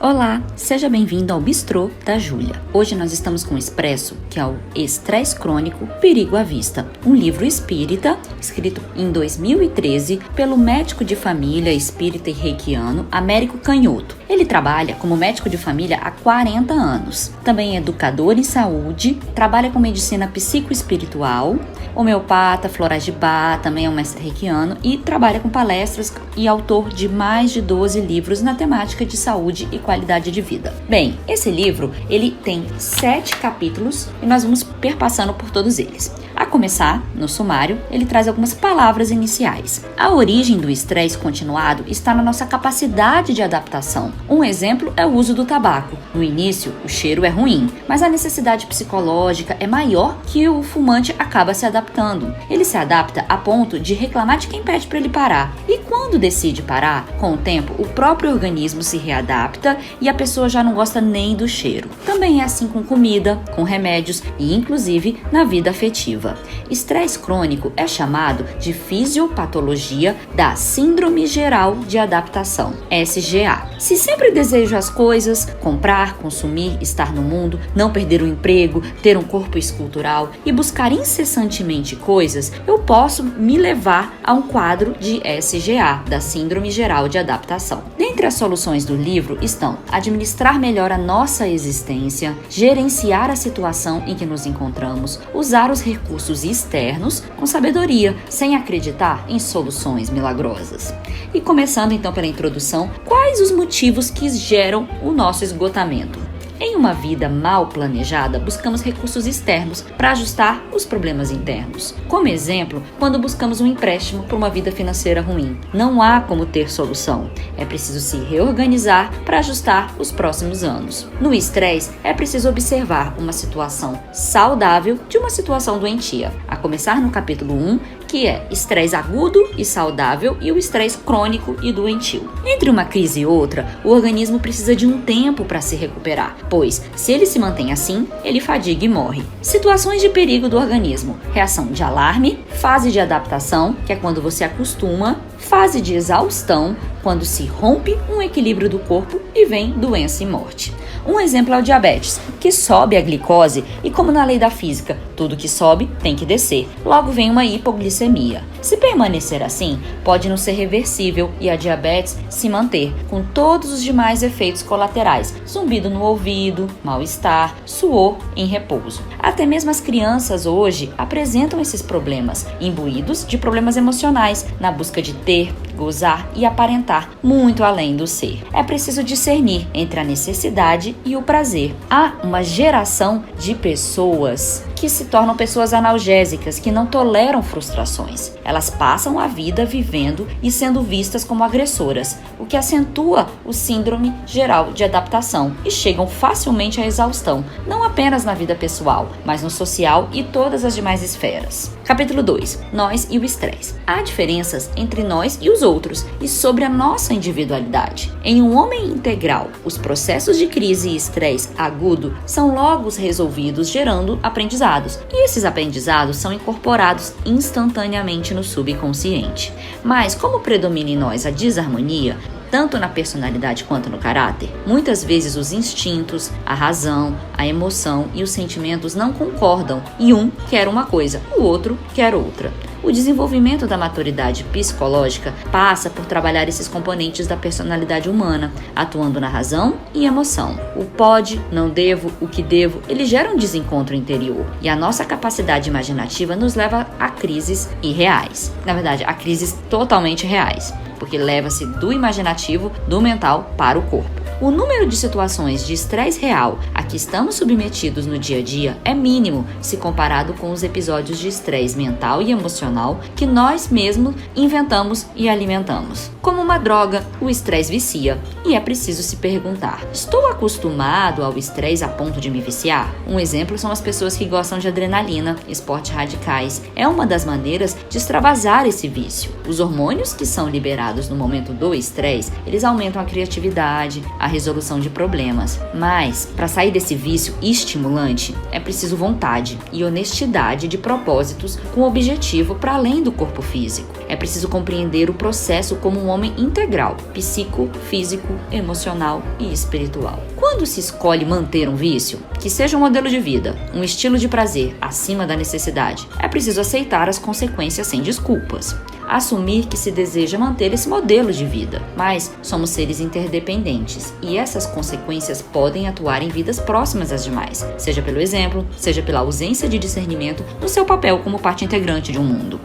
Olá, seja bem-vindo ao Bistrô da Júlia. Hoje nós estamos com o Expresso, que é o Estresse Crônico, Perigo à Vista, um livro espírita escrito em 2013 pelo médico de família espírita e reikiano Américo Canhoto. Ele trabalha como médico de família há 40 anos. Também é educador em saúde, trabalha com medicina psicoespiritual, homeopata, florais de Bach, também é um mestre reikiano e trabalha com palestras e autor de mais de 12 livros na temática de saúde e qualidade de vida. Bem, esse livro, ele tem 7 capítulos e nós vamos perpassando por todos eles. A começar, no sumário, ele traz algumas palavras iniciais. A origem do estresse continuado está na nossa capacidade de adaptação. Um exemplo é o uso do tabaco. No início, o cheiro é ruim, mas a necessidade psicológica é maior que o fumante acaba se adaptando. Ele se adapta a ponto de reclamar de quem pede para ele parar. E quando decide parar, com o tempo, o próprio organismo se readapta e a pessoa já não gosta nem do cheiro. Também é assim com comida, com remédios e, inclusive, na vida afetiva. Estresse crônico é chamado de fisiopatologia da Síndrome Geral de Adaptação, SGA. Se sempre desejo as coisas, comprar, consumir, estar no mundo, não perder o emprego, ter um corpo escultural e buscar incessantemente coisas, eu posso me levar a um quadro de SGA, da Síndrome Geral de Adaptação. Dentre as soluções do livro estão administrar melhor a nossa existência, gerenciar a situação em que nos encontramos, usar os recursos externos com sabedoria, sem acreditar em soluções milagrosas. E começando então pela introdução, quais os motivos que geram o nosso esgotamento? Em uma vida mal planejada, buscamos recursos externos para ajustar os problemas internos. Como exemplo, quando buscamos um empréstimo para uma vida financeira ruim, não há como ter solução. É preciso se reorganizar para ajustar os próximos anos. No estresse, é preciso observar uma situação saudável de uma situação doentia. A começar no capítulo 1, que é estresse agudo e saudável e o estresse crônico e doentio. Entre uma crise e outra, o organismo precisa de um tempo para se recuperar, pois, se ele se mantém assim, ele fadiga e morre. Situações de perigo do organismo: reação de alarme, fase de adaptação, que é quando você acostuma, fase de exaustão, quando se rompe um equilíbrio do corpo e vem doença e morte. Um exemplo é o diabetes, que sobe a glicose e, como na lei da física, tudo que sobe tem que descer. Logo vem uma hipoglicemia. Se permanecer assim, pode não ser reversível e a diabetes se manter, com todos os demais efeitos colaterais: zumbido no ouvido, mal-estar, suor em repouso. Até mesmo as crianças hoje apresentam esses problemas, imbuídos de problemas emocionais, na busca de ter, gozar e aparentar muito além do ser. É preciso discernir entre a necessidade e o prazer. Há uma geração de pessoas que se tornam pessoas analgésicas, que não toleram frustrações. Elas passam a vida vivendo e sendo vistas como agressoras, o que acentua o síndrome geral de adaptação e chegam facilmente à exaustão, não apenas na vida pessoal, mas no social e todas as demais esferas. Capítulo 2. Nós e o estresse. Há diferenças entre nós e os outros e sobre a nossa individualidade. Em um homem integral, os processos de crise e estresse agudo são logo resolvidos, gerando aprendizados. E esses aprendizados são incorporados instantaneamente no subconsciente. Mas como predomina em nós a desarmonia, tanto na personalidade quanto no caráter, muitas vezes os instintos, a razão, a emoção e os sentimentos não concordam e um quer uma coisa, o outro quer outra. O desenvolvimento da maturidade psicológica passa por trabalhar esses componentes da personalidade humana, atuando na razão e emoção. O pode, não devo, o que devo, ele gera um desencontro interior. E a nossa capacidade imaginativa nos leva a crises irreais. Na verdade, a crises totalmente reais, porque leva-se do imaginativo, do mental, para o corpo. O número de situações de estresse real a que estamos submetidos no dia a dia é mínimo se comparado com os episódios de estresse mental e emocional que nós mesmos inventamos e alimentamos. Como uma droga, o estresse vicia e é preciso se perguntar: estou acostumado ao estresse a ponto de me viciar? Um exemplo são as pessoas que gostam de adrenalina, esportes radicais. É uma das maneiras de extravasar esse vício. Os hormônios que são liberados no momento do estresse, eles aumentam a criatividade, a resolução de problemas. Mas, para sair desse vício estimulante, é preciso vontade e honestidade de propósitos com objetivo para além do corpo físico. É preciso compreender o processo como um homem integral, psico, físico, emocional e espiritual. Quando se escolhe manter um vício, que seja um modelo de vida, um estilo de prazer acima da necessidade, é preciso aceitar as consequências sem desculpas. Assumir que se deseja manter esse modelo de vida, mas somos seres interdependentes e essas consequências podem atuar em vidas próximas às demais, seja pelo exemplo, seja pela ausência de discernimento no seu papel como parte integrante de um mundo.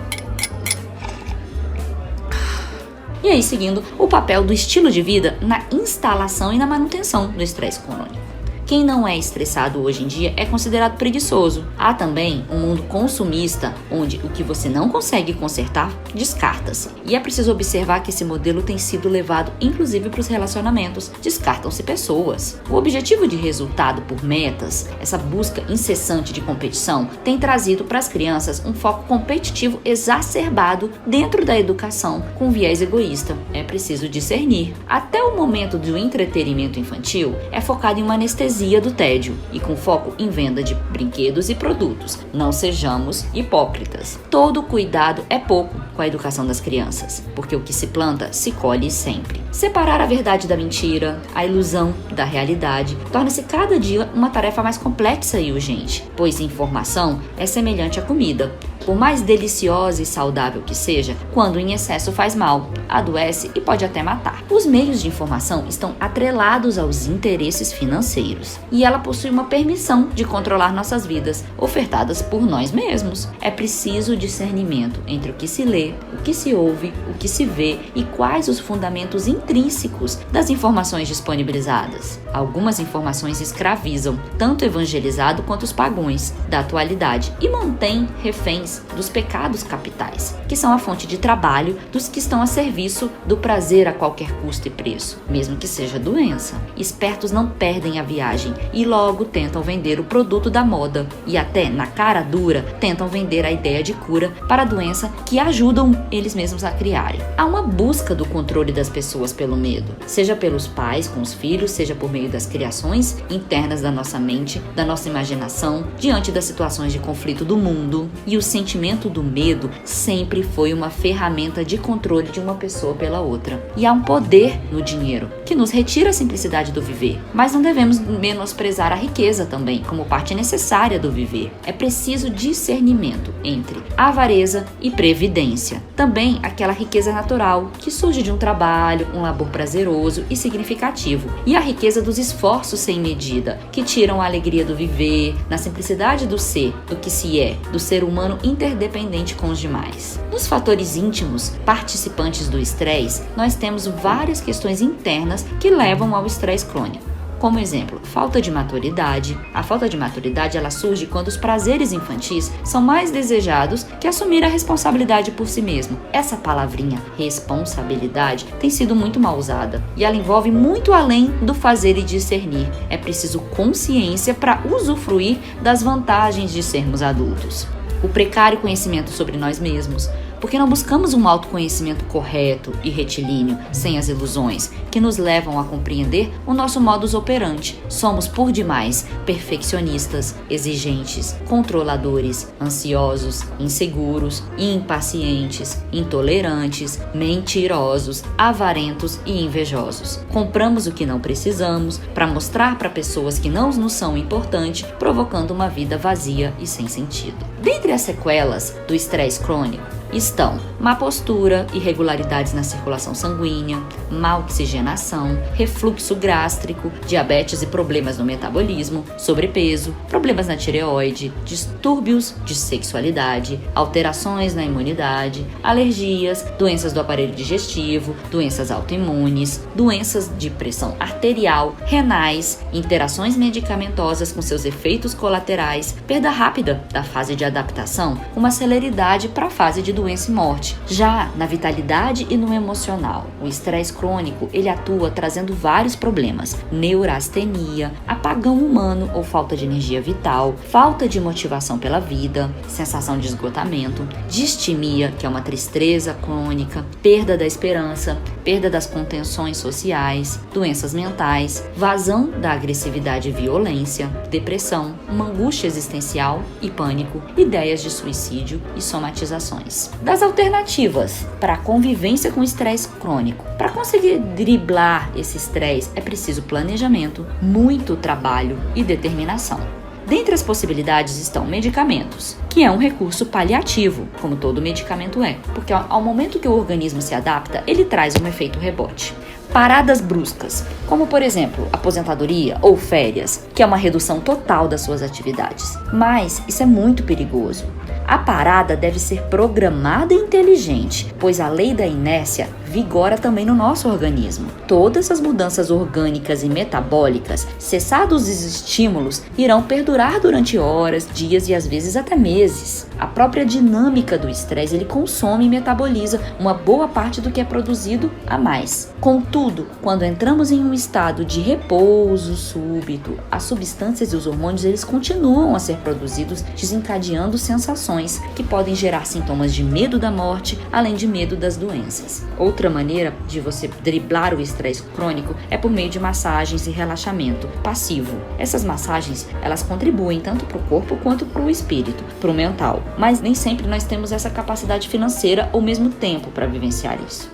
E aí, seguindo o papel do estilo de vida na instalação e na manutenção do estresse crônico. Quem não é estressado hoje em dia é considerado preguiçoso. Há também um mundo consumista, onde o que você não consegue consertar, descarta-se. E é preciso observar que esse modelo tem sido levado inclusive para os relacionamentos. Descartam-se pessoas. O objetivo de resultado por metas, essa busca incessante de competição, tem trazido para as crianças um foco competitivo exacerbado dentro da educação, com viés egoísta. É preciso discernir. Até o momento do entretenimento infantil é focado em uma anestesia do tédio e com foco em venda de brinquedos e produtos. Não sejamos hipócritas. Todo cuidado é pouco com a educação das crianças, porque o que se planta se colhe sempre. Separar a verdade da mentira, a ilusão da realidade, torna-se cada dia uma tarefa mais complexa e urgente, pois informação é semelhante à comida. Por mais deliciosa e saudável que seja, quando em excesso faz mal, adoece e pode até matar. Os meios de informação estão atrelados aos interesses financeiros e ela possui uma permissão de controlar nossas vidas, ofertadas por nós mesmos. É preciso discernimento entre o que se lê, o que se ouve, o que se vê e quais os fundamentos intrínsecos das informações disponibilizadas. Algumas informações escravizam tanto o evangelizado quanto os pagões da atualidade e mantêm reféns dos pecados capitais, que são a fonte de trabalho dos que estão a serviço do prazer a qualquer custo e preço, mesmo que seja doença. Espertos não perdem a viagem e logo tentam vender o produto da moda e até, na cara dura, tentam vender a ideia de cura para a doença que ajudam eles mesmos a criarem. Há uma busca do controle das pessoas pelo medo, seja pelos pais com os filhos, seja por meio das criações internas da nossa mente, da nossa imaginação, diante das situações de conflito do mundo. E o sentimento do medo sempre foi uma ferramenta de controle de uma pessoa pela outra. E há um poder no dinheiro, que nos retira a simplicidade do viver. Mas não devemos menosprezar a riqueza também, como parte necessária do viver. É preciso discernimento entre avareza e previdência. Também aquela riqueza natural, que surge de um trabalho, um labor prazeroso e significativo. E a riqueza dos esforços sem medida, que tiram a alegria do viver, na simplicidade do ser, do que se é, do ser humano interdependente com os demais. Nos fatores íntimos, participantes do estresse, nós temos várias questões internas que levam ao estresse crônico. Como exemplo, falta de maturidade. A falta de maturidade ela surge quando os prazeres infantis são mais desejados que assumir a responsabilidade por si mesmo. Essa palavrinha, responsabilidade, tem sido muito mal usada e ela envolve muito além do fazer e discernir. É preciso consciência para usufruir das vantagens de sermos adultos. O precário conhecimento sobre nós mesmos, porque não buscamos um autoconhecimento correto e retilíneo, sem as ilusões, que nos levam a compreender o nosso modus operandi. Somos, por demais, perfeccionistas, exigentes, controladores, ansiosos, inseguros, impacientes, intolerantes, mentirosos, avarentos e invejosos. Compramos o que não precisamos para mostrar para pessoas que não nos são importantes, provocando uma vida vazia e sem sentido. Dentre as sequelas do estresse crônico, estão má postura, irregularidades na circulação sanguínea, má oxigenação, refluxo gástrico, diabetes e problemas no metabolismo, sobrepeso, problemas na tireoide, distúrbios de sexualidade, alterações na imunidade, alergias, doenças do aparelho digestivo, doenças autoimunes, doenças de pressão arterial, renais, interações medicamentosas com seus efeitos colaterais, perda rápida da fase de adaptação, uma celeridade para a fase de doença e morte, saúde. Já na vitalidade e no emocional, o estresse crônico, ele atua trazendo vários problemas: neurastenia, apagão humano ou falta de energia vital, falta de motivação pela vida, sensação de esgotamento, distimia, que é uma tristeza crônica, perda da esperança, perda das contenções sociais, doenças mentais, vazão da agressividade e violência, depressão, uma angústia existencial e pânico, ideias de suicídio e somatizações. Das alternativas para a convivência com estresse crônico. Para conseguir driblar esse estresse é preciso planejamento, muito trabalho e determinação. Dentre as possibilidades estão medicamentos, que é um recurso paliativo, como todo medicamento é, porque ao momento que o organismo se adapta, ele traz um efeito rebote. Paradas bruscas, como por exemplo, aposentadoria ou férias, que é uma redução total das suas atividades. Mas isso é muito perigoso. A parada deve ser programada e inteligente, pois a lei da inércia vigora também no nosso organismo. Todas as mudanças orgânicas e metabólicas, cessados os estímulos, irão perdurar durante horas, dias e às vezes até meses. A própria dinâmica do estresse, ele consome e metaboliza uma boa parte do que é produzido a mais. Contudo, quando entramos em um estado de repouso súbito, as substâncias e os hormônios, eles continuam a ser produzidos, desencadeando sensações que podem gerar sintomas de medo da morte, além de medo das doenças. Outra maneira de você driblar o estresse crônico é por meio de massagens e relaxamento passivo. Essas massagens, elas contribuem tanto para o corpo quanto para o espírito, para o mental, mas nem sempre nós temos essa capacidade financeira ou mesmo tempo para vivenciar isso.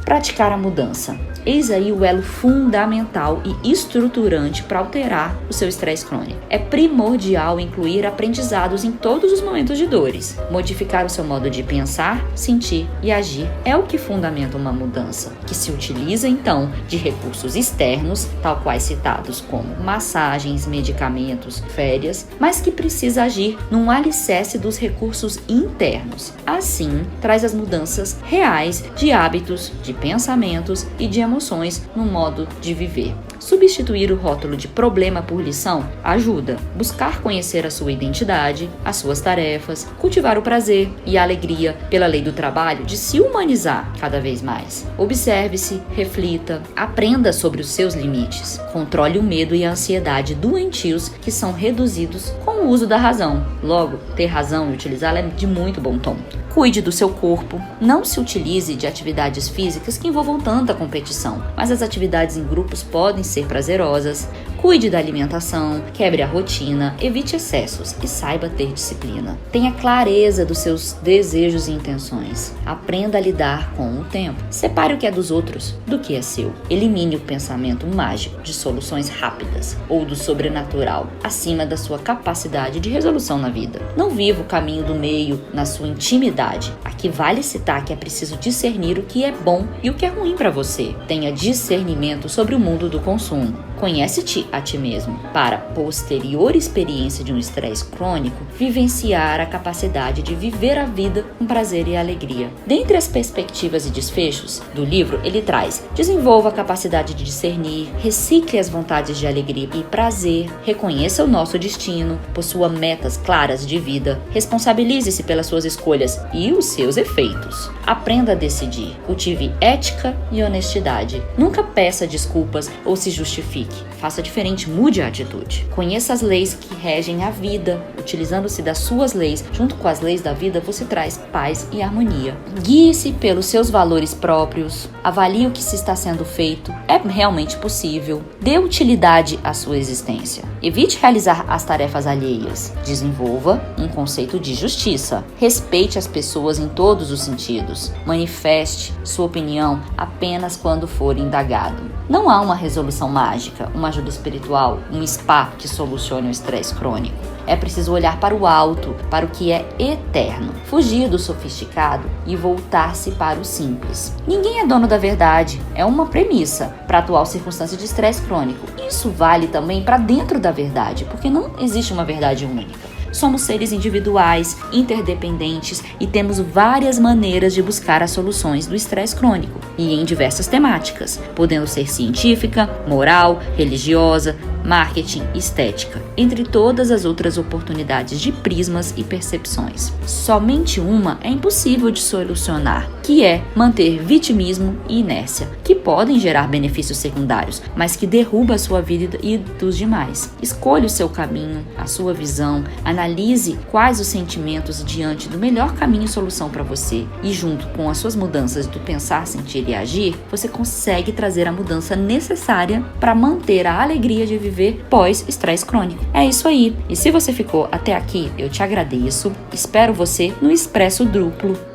Praticar a mudança. Eis aí o elo fundamental e estruturante para alterar o seu estresse crônico. É primordial incluir aprendizados em todos os momentos de dores. Modificar o seu modo de pensar, sentir e agir é o que fundamenta uma mudança, que se utiliza então de recursos externos, tal quais citados como massagens, medicamentos, férias, mas que precisa agir num alicerce dos recursos internos. Assim, traz as mudanças reais de hábitos, de pensamentos e de emoções no modo de viver. Substituir o rótulo de problema por lição ajuda. Buscar conhecer a sua identidade, as suas tarefas, cultivar o prazer e a alegria pela lei do trabalho de se humanizar cada vez mais. Observe-se, reflita, aprenda sobre os seus limites. Controle o medo e a ansiedade doentios que são reduzidos com o uso da razão. Logo, ter razão e utilizá-la é de muito bom tom. Cuide do seu corpo. Não se utilize de atividades físicas que envolvam tanta competição, mas as atividades em grupos podem ser prazerosas. Cuide da alimentação, quebre a rotina, evite excessos e saiba ter disciplina. Tenha clareza dos seus desejos e intenções. Aprenda a lidar com o tempo. Separe o que é dos outros do que é seu. Elimine o pensamento mágico de soluções rápidas ou do sobrenatural acima da sua capacidade de resolução na vida. Não viva o caminho do meio na sua intimidade. Aqui vale citar que é preciso discernir o que é bom e o que é ruim para você. Tenha discernimento sobre o mundo do consumo. Conhece-te a ti mesmo para, posterior experiência de um estresse crônico, vivenciar a capacidade de viver a vida com prazer e alegria. Dentre as perspectivas e desfechos do livro, ele traz: desenvolva a capacidade de discernir, recicle as vontades de alegria e prazer, reconheça o nosso destino, possua metas claras de vida, responsabilize-se pelas suas escolhas e os seus efeitos. Aprenda a decidir, cultive ética e honestidade. Nunca peça desculpas ou se justifique. Faça diferente, mude a atitude. Conheça as leis que regem a vida. Utilizando-se das suas leis, junto com as leis da vida, você traz paz e harmonia. Guie-se pelos seus valores próprios. Avalie o que se está sendo feito. É realmente possível. Dê utilidade à sua existência. Evite realizar as tarefas alheias. Desenvolva um conceito de justiça. Respeite as pessoas em todos os sentidos. Manifeste sua opinião apenas quando for indagado. Não há uma resolução mágica, uma ajuda espiritual, um spa que solucione o estresse crônico. É preciso olhar para o alto, para o que é eterno, fugir do sofisticado e voltar-se para o simples. Ninguém é dono da verdade, é uma premissa para a atual circunstância de estresse crônico. Isso vale também para dentro da verdade, porque não existe uma verdade única. Somos seres individuais, interdependentes e temos várias maneiras de buscar as soluções do estresse crônico, e em diversas temáticas, podendo ser científica, moral, religiosa, marketing, estética, entre todas as outras oportunidades de prismas e percepções. Somente uma é impossível de solucionar, que é manter vitimismo e inércia, que podem gerar benefícios secundários, mas que derruba a sua vida e dos demais. Escolha o seu caminho, a sua visão, analise quais os sentimentos diante do melhor caminho e solução para você, e junto com as suas mudanças do pensar, sentir e agir, você consegue trazer a mudança necessária para manter a alegria de viver pós-estresse crônico. É isso aí. E se você ficou até aqui, eu te agradeço. Espero você no Expresso Duplo.